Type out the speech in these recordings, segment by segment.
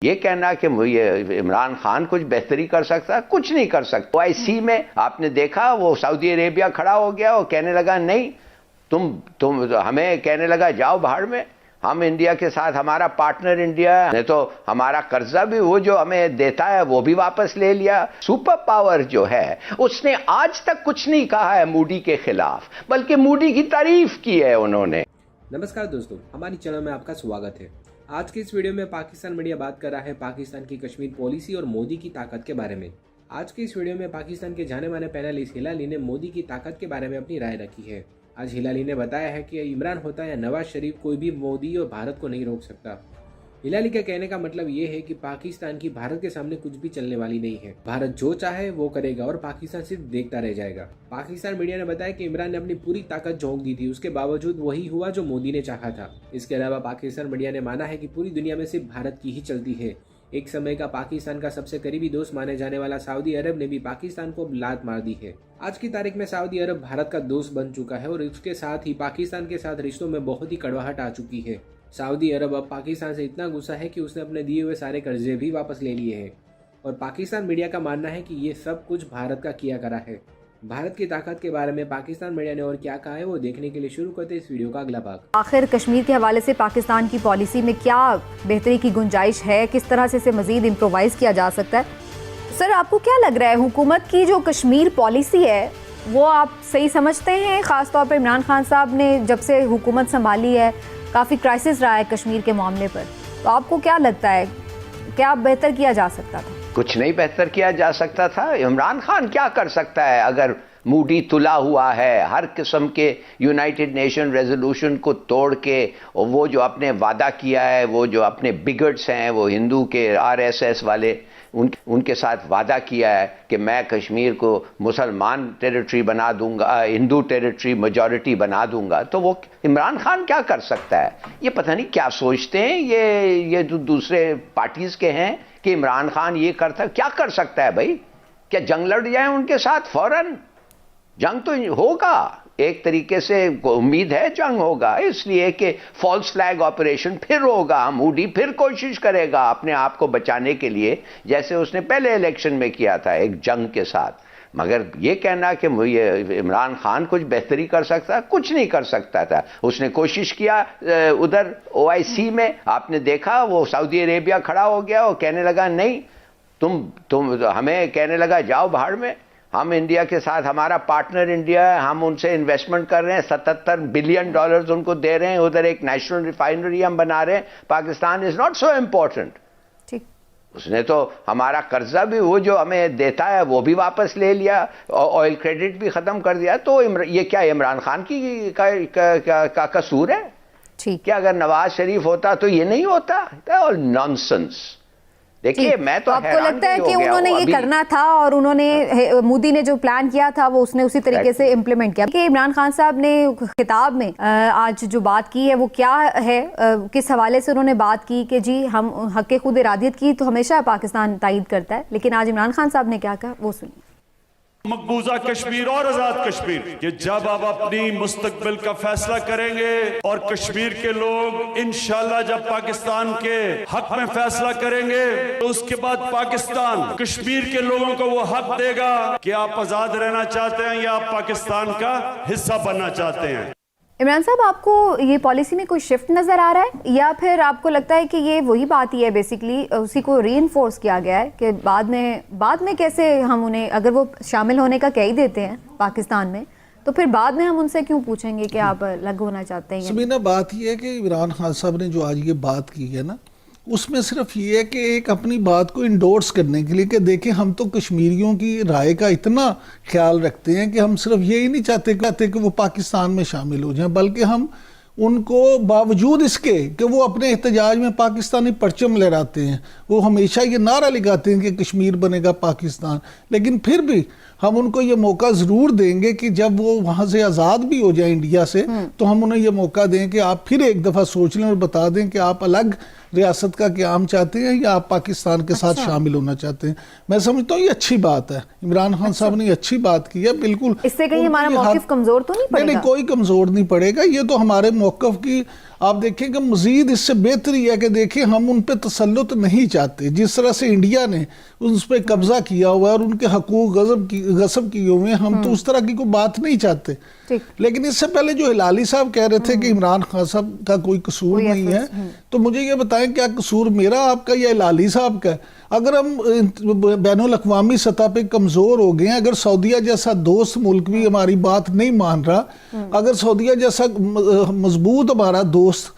ये कहना कि ये इमरान खान कुछ बेहतरी कर सकता है, कुछ नहीं कर सकता। OIC में आपने देखा वो सऊदी अरेबिया खड़ा हो गया और कहने लगा नहीं, तुम हमें कहने लगा जाओ बाहर में, हम इंडिया के साथ, हमारा पार्टनर इंडिया है, तो हमारा कर्जा भी वो जो हमें देता है वो भी वापस ले लिया। सुपर पावर जो है उसने आज तक कुछ नहीं कहा है मूडी के खिलाफ, बल्कि मूडी की तारीफ की है उन्होंने। नमस्कार दोस्तों, हमारी चैनल में आपका स्वागत है। आज की इस वीडियो में पाकिस्तान मीडिया बात कर रहा है पाकिस्तान की कश्मीर पॉलिसी और मोदी की ताकत के बारे में। आज की इस वीडियो में पाकिस्तान के जाने माने पैनलिस्ट हिलाली ने मोदी की ताकत के बारे में अपनी राय रखी है। आज हिलाली ने बताया है कि इमरान होता है या नवाज शरीफ, कोई भी मोदी और भारत को नहीं रोक सकता। हिलाली के कहने का मतलब ये है कि पाकिस्तान की भारत के सामने कुछ भी चलने वाली नहीं है। भारत जो चाहे वो करेगा और पाकिस्तान सिर्फ देखता रह जाएगा। पाकिस्तान मीडिया ने बताया कि इमरान ने अपनी पूरी ताकत झोंक दी थी, उसके बावजूद वही हुआ जो मोदी ने चाहा था। इसके अलावा पाकिस्तान मीडिया ने माना है कि पूरी दुनिया में सिर्फ भारत की ही चलती है। एक समय का पाकिस्तान का सबसे करीबी दोस्त माने जाने वाला सऊदी अरब ने भी पाकिस्तान को लात मार दी है। आज की तारीख में सऊदी अरब भारत का दोस्त बन चुका है और उसके साथ ही पाकिस्तान के साथ रिश्तों में बहुत ही कड़वाहट आ चुकी है। सऊदी अरब अब पाकिस्तान से इतना गुस्सा है कि उसने अपने दिए हुए सारे कर्जे भी वापस ले लिए हैं और पाकिस्तान मीडिया का मानना है कि ये सब कुछ भारत का किया करा है। भारत की ताकत के बारे में पाकिस्तान मीडिया ने और क्या कहा है वो देखने के लिए शुरू करते हैं इस वीडियो का अगला भाग। आखिर कश्मीर के हवाले से पाकिस्तान की पॉलिसी में क्या बेहतरी की गुंजाइश है, किस तरह से इसे मजीद इम्प्रोवाइज किया जा सकता है? सर, आपको क्या लग रहा है, हुकूमत की जो कश्मीर पॉलिसी है वो आप सही समझते हैं? ख़ास तौर पर इमरान खान साहब ने जब से हुकूमत संभाली है काफ़ी क्राइसिस रहा है कश्मीर के मामले पर, तो आपको क्या लगता है क्या बेहतर किया जा सकता था? कुछ नहीं बेहतर किया जा सकता था। इमरान खान क्या कर सकता है अगर मूडी तुला हुआ है, हर किस्म के यूनाइटेड नेशन रेजोल्यूशन को तोड़ के, और वो जो अपने वादा किया है, वो जो अपने बिगट्स हैं, वो हिंदू के RSS वाले, उनके साथ वादा किया है कि मैं कश्मीर को मुसलमान टेरिटरी बना दूंगा, हिंदू टेरिटरी मेजॉरिटी बना दूंगा। तो वो इमरान खान क्या कर सकता है? ये पता नहीं क्या सोचते हैं ये जो दूसरे पार्टीज के हैं कि इमरान खान ये करता, क्या कर सकता है भाई? क्या जंग लड़ जाए उनके साथ फौरन? जंग तो होगा, एक तरीके से उम्मीद है जंग होगा, इसलिए कि फॉल्स फ्लैग ऑपरेशन फिर होगा, मूडी फिर कोशिश करेगा अपने आप को बचाने के लिए, जैसे उसने पहले इलेक्शन में किया था एक जंग के साथ। मगर ये कहना कि ये इमरान खान कुछ बेहतरी कर सकता है, कुछ नहीं कर सकता था। उसने कोशिश किया उधर OIC में, आपने देखा वो सऊदी अरेबिया खड़ा हो गया और कहने लगा नहीं, तुम हमें कहने लगा जाओ बाहर में, हम इंडिया के साथ, हमारा पार्टनर इंडिया है, हम उनसे इन्वेस्टमेंट कर रहे हैं, $77 बिलियन उनको दे रहे हैं, उधर एक नेशनल रिफाइनरी हम बना रहे हैं, Pakistan is not so important. उसने तो हमारा कर्जा भी वो जो हमें देता है वो भी वापस ले लिया, ऑयल क्रेडिट भी खत्म कर दिया। तो ये क्या इमरान खान की का कसूर है? क्या अगर नवाज शरीफ होता तो ये नहीं होता? All nonsense. देखिए, मैं तो आपको लगता है कि उन्होंने ये करना था और उन्होंने, मोदी ने जो प्लान किया था वो उसने उसी तरीके से इम्प्लीमेंट किया? कि इमरान खान साहब ने खिताब में आज जो बात की है वो क्या है, किस हवाले से उन्होंने बात की कि जी हम हक़ खुद इरादियत की तो हमेशा पाकिस्तान तायद करता है, लेकिन आज इमरान खान साहब ने क्या कहा वो सुनिए। मकबूजा कश्मीर और आजाद कश्मीर कि जब आप अपनी मुस्तकबिल का फैसला करेंगे और कश्मीर के लोग इंशाल्लाह जब पाकिस्तान के हक में फैसला करेंगे तो उसके बाद पाकिस्तान कश्मीर के लोगों को वो हक देगा कि आप आजाद रहना चाहते हैं या आप पाकिस्तान का हिस्सा बनना चाहते हैं। इमरान साहब, आपको ये पॉलिसी में कोई शिफ्ट नज़र आ रहा है या फिर आपको लगता है कि ये वही बात ही है, बेसिकली उसी को रीइंफोर्स किया गया है कि बाद में कैसे हम उन्हें, अगर वो शामिल होने का कह ही देते हैं पाकिस्तान में, तो फिर बाद में हम उनसे क्यों पूछेंगे कि आप अलग होना चाहते हैं? सबीना, बात ये है कि इमरान खान साहब ने जो आज ये बात की है ना, उसमें सिर्फ ये है कि एक अपनी बात को इंडोर्स करने के लिए कि देखें हम तो कश्मीरियों की राय का इतना ख्याल रखते हैं कि हम सिर्फ यही नहीं चाहते कि वो पाकिस्तान में शामिल हो जाएं, बल्कि हम उनको बावजूद इसके कि वो अपने एहतजाज में पाकिस्तानी परचम लहराते हैं, वो हमेशा ये नारा लगाते हैं कि कश्मीर बनेगा पाकिस्तान, लेकिन फिर भी हम उनको ये मौका ज़रूर देंगे कि जब वो वहाँ से आज़ाद भी हो जाए इंडिया से, तो हम उन्हें ये मौका दें कि आप फिर एक दफ़ा सोच लें और बता दें कि आप अलग रियासत का क़याम चाहते हैं या आप पाकिस्तान के साथ शामिल होना चाहते हैं। मैं समझता हूँ ये अच्छी बात है, इमरान खान साहब ने अच्छी बात की है। बिल्कुल, इससे कहीं हमारा मौक़िफ़ कमज़ोर तो नहीं पड़ेगा? नहीं, कोई कमज़ोर नहीं पड़ेगा। ये तो हमारे मौक़िफ़ की आप देखें कि मजीद इससे बेहतरी है कि देखिए हम उन पे तसल्लुत नहीं चाहते। जिस तरह से इंडिया ने उस पर कब्जा किया हुआ है और उनके हकूक गजब किए हुए हैं, हम तो उस तरह की कोई बात नहीं चाहते। लेकिन इससे पहले जो हिलाली साहब कह रहे थे कि इमरान खान साहब का कोई कसूर नहीं है, तो मुझे ये बताएं क्या कसूर मेरा, आपका या हिलाली साहब का? अगर हम बैनुल अक़वामी सतह पे कमज़ोर हो गए हैं, अगर सऊदीया जैसा दोस्त मुल्क भी हमारी बात नहीं मान रहा, अगर सऊदीया जैसा मजबूत हमारा दोस्त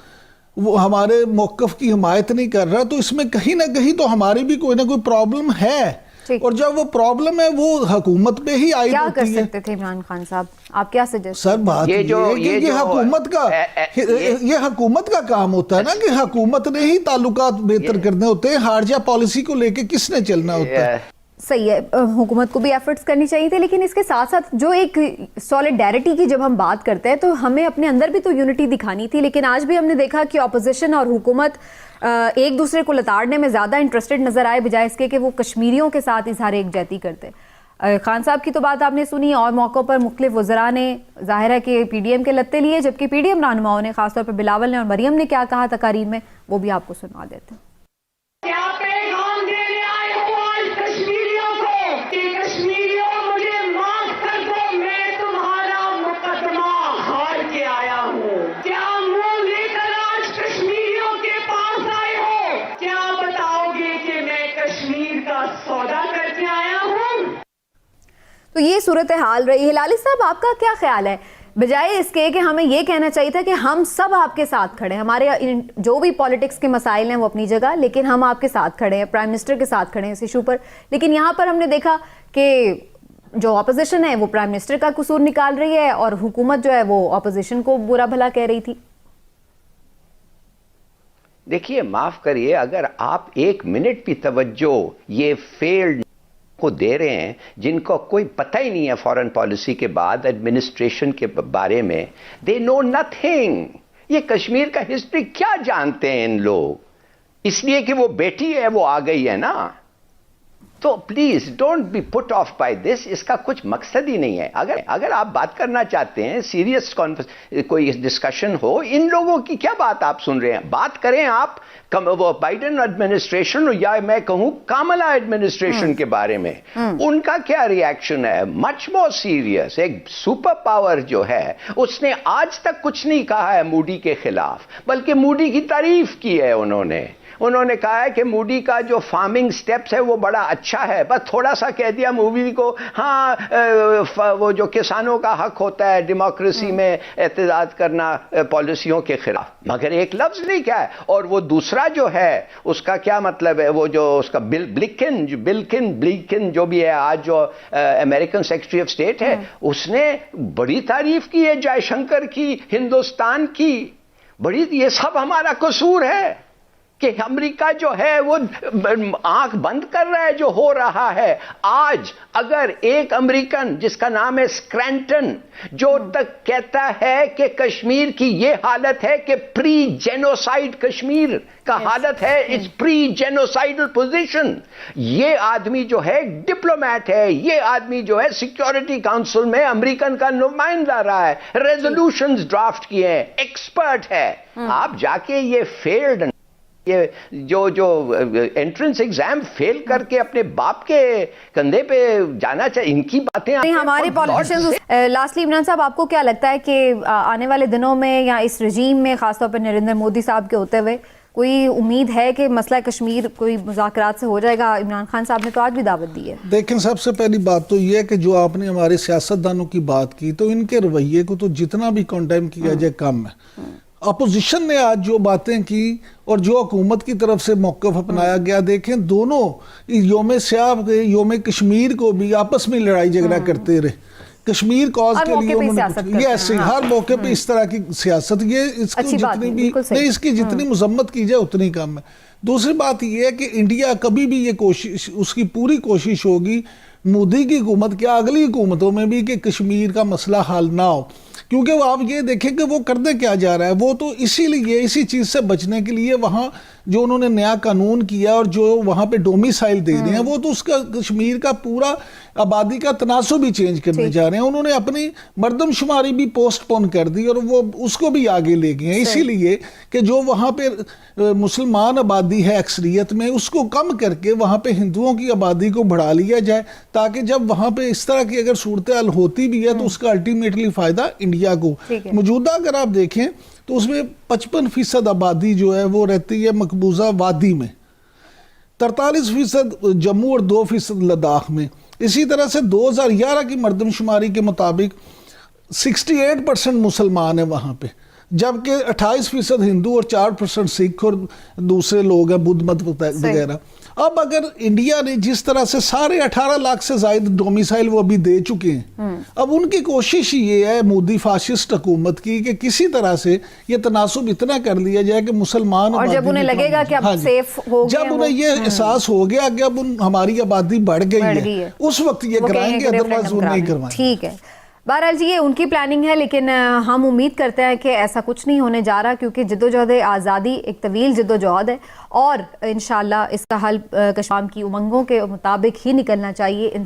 वो हमारे मौक़िफ़ की हिमायत नहीं कर रहा, तो इसमें कहीं ना कहीं तो हमारी भी कोई ना कोई प्रॉब्लम है। और जब वो प्रॉब्लम है वो हुकूमत पे ही आई क्या होती कर है। सकते थे इमरान खान साहब, आप क्या सजेस्ट? सर बात ये हुकूमत का काम होता है ना कि हुकूमत ने ही ताल्लुकात बेहतर करने होते हैं, हारजा पॉलिसी को लेके किसने चलना होता है। सही है, हुकूमत को भी एफर्ट्स करनी चाहिए थे, लेकिन इसके साथ साथ जो एक सॉलिडेरिटी की जब हम बात करते हैं तो हमें अपने अंदर भी तो यूनिटी दिखानी थी। लेकिन आज भी हमने देखा कि ऑपोजिशन और हुकूमत एक दूसरे को लताड़ने में ज़्यादा इंटरेस्टेड नजर आए, बजाय इसके कि वो कश्मीरियों के साथ इजहार एकजहती करते। खान साहब की तो बात आपने सुनी, और मौक़ों पर मुख्तलिफ वज़रा ने ज़ाहिर है कि PDM के लत्ते लिए, जबकि PDM रहनुमाओं ने, खासतौर पर बिलावल ने और मरियम ने क्या कहा तकारीर में, वो भी आपको सुनवा देते हैं। तो ये सूरत हाल रही। हिलाली साहब, आपका क्या ख्याल है, बजाय इसके कि हमें ये कहना चाहिए था कि हम सब आपके साथ खड़े हैं, हमारे जो भी पॉलिटिक्स के मसाइल हैं वो अपनी जगह, लेकिन हम आपके साथ खड़े हैं, प्राइम मिनिस्टर के साथ खड़े हैं इस इशू पर। लेकिन यहाँ पर हमने देखा कि जो ऑपोजिशन है वो प्राइम मिनिस्टर का कसूर निकाल रही है और हुकूमत जो है वो ऑपोजिशन को बुरा भला कह रही थी। देखिए, माफ करिए, अगर आप एक मिनट भी तवज्जो ये फेल्ड को दे रहे हैं जिनको कोई पता ही नहीं है फॉरेन पॉलिसी के बाद एडमिनिस्ट्रेशन के बारे में, दे नो नथिंग। ये कश्मीर का हिस्ट्री क्या जानते हैं इन लोग? इसलिए कि वो बेटी है वो आ गई है ना। तो please don't be put off by this, इसका कुछ मकसद ही नहीं है। अगर आप बात करना चाहते हैं, सीरियस कोई डिस्कशन हो, इन लोगों की क्या बात आप सुन रहे हैं? बात करें आप वो बाइडेन एडमिनिस्ट्रेशन या मैं कहूं कामला एडमिनिस्ट्रेशन के बारे में, उनका क्या रिएक्शन है? Much more serious. एक सुपर पावर जो है उसने आज तक कुछ नहीं कहा है मूडी के खिलाफ, बल्कि मूडी की तारीफ की है उन्होंने कहा है कि मूडी का जो फार्मिंग स्टेप्स है वो बड़ा अच्छा है, बस थोड़ा सा कह दिया मूडी को, हाँ वो जो किसानों का हक होता है डेमोक्रेसी में एहतजाज करना पॉलिसियों के खिलाफ, मगर एक लफ्ज नहीं कहा है। और वो दूसरा जो है उसका क्या मतलब है, वो जो उसका ब्लिंकन जो भी है आज जो अमेरिकन सेक्रेटरी ऑफ स्टेट है, उसने बड़ी तारीफ की है जयशंकर की, हिंदुस्तान की बड़ी। ये सब हमारा कसूर है कि अमेरिका जो है वो आंख बंद कर रहा है जो हो रहा है। आज अगर एक अमेरिकन जिसका नाम है स्क्रैंटन, जो तक कहता है कि कश्मीर की ये हालत है कि प्री जेनोसाइड कश्मीर का हालत है, इट्स प्री जेनोसाइडल पोजीशन, ये आदमी जो है डिप्लोमैट है, ये आदमी जो है सिक्योरिटी काउंसिल में अमेरिकन का नुमाइंदा रहा है, रेजोल्यूशंस ड्राफ्ट किए हैं, एक्सपर्ट है। आप जाके ये फेल्ड, ये जो एंट्रेंस एग्जाम फेल करके अपने बाप के कंधे पे जाना चाहिए, इनकी बातें हमारे पॉलिटिशियंस। लास्टली इमरान साहब, आपको क्या लगता है कि आने वाले दिनों में या इस रजीम में खासतौर पर नरेंद्र मोदी साहब के होते हुए कोई उम्मीद है कि मसला कश्मीर कोई मुज़ाकरात से हो जाएगा? इमरान खान साहब ने तो आज भी दावत दी है। देखें, सबसे पहली बात तो ये है कि जो आपने हमारे सियासतदानों की बात की, तो इनके रवैये को तो जितना भी कंडेम किया जाए कम है। अपोजिशन ने आज जो बातें की और जो हुकूमत की तरफ से मौक़िफ़ अपनाया गया, देखें दोनों योम स्याह योम कश्मीर को भी आपस में लड़ाई झगड़ा करते रहे, कश्मीर कॉज के लिए उन्होंने ऐसे हर मौके पे इस तरह की सियासत, ये इसको जितनी भी नहीं, इसकी जितनी मजम्मत की जाए उतनी कम है। दूसरी बात यह है कि इंडिया कभी भी ये कोशिश, उसकी पूरी कोशिश होगी मोदी की हुकूमत क्या अगली हुकूमतों में भी कि कश्मीर का मसला हल ना हो, क्योंकि वो आप ये देखें कि वो करने क्या जा रहा है। वो तो इसीलिए इसी चीज़ से बचने के लिए वहाँ जो उन्होंने नया कानून किया और जो वहाँ पे डोमिसाइल दे दिए हैं, वो तो उसका कश्मीर का पूरा आबादी का तनासुब भी चेंज करने जा रहे हैं। उन्होंने अपनी मर्दमशुमारी भी पोस्टपोन कर दी और वो उसको भी आगे ले गए हैं, इसीलिए कि जो वहाँ पे मुसलमान आबादी है अक्सरियत में, उसको कम करके वहाँ पे हिंदुओं की आबादी को बढ़ा लिया जाए, ताकि जब वहाँ पे इस तरह की अगर सूरत हाल होती भी है तो उसका अल्टीमेटली फ़ायदा इंडिया को। मौजूदा अगर आप देखें तो उसमें 55% आबादी जो है वो रहती है मकबूजा वादी में, 43% जम्मू और 2% लद्दाख में। इसी तरह से 2011 की मर्दमशुमारी के मुताबिक 68% मुसलमान है वहाँ पे, जबकि 28% हिंदू और 4% सिख और दूसरे लोग हैं बुद्ध मत वगैरह। अब अगर इंडिया ने जिस तरह से 18.5 लाख से ज्यादा डोमिसाइल वो अभी दे चुके हैं, अब उनकी कोशिश ये है मोदी फाशिस्ट हुकूमत की कि किसी तरह से ये तनासुब इतना कर लिया जाए कि मुसलमान, और जब उन्हें लगेगा कि अब सेफ हो गए, जब उन्हें ये एहसास हो गया कि अब हमारी आबादी बढ़ गई है, उस वक्त ये कराएंगे, अदरवाइज वो नहीं करवाएंगे। ठीक है, बहरहाल जी ये उनकी प्लानिंग है, लेकिन हम उम्मीद करते हैं कि ऐसा कुछ नहीं होने जा रहा, क्योंकि जद्दोजहद आज़ादी एक तवील जद्दोजहद है और इंशाल्लाह इसका हल कश्मीर की उमंगों के मुताबिक ही निकलना चाहिए।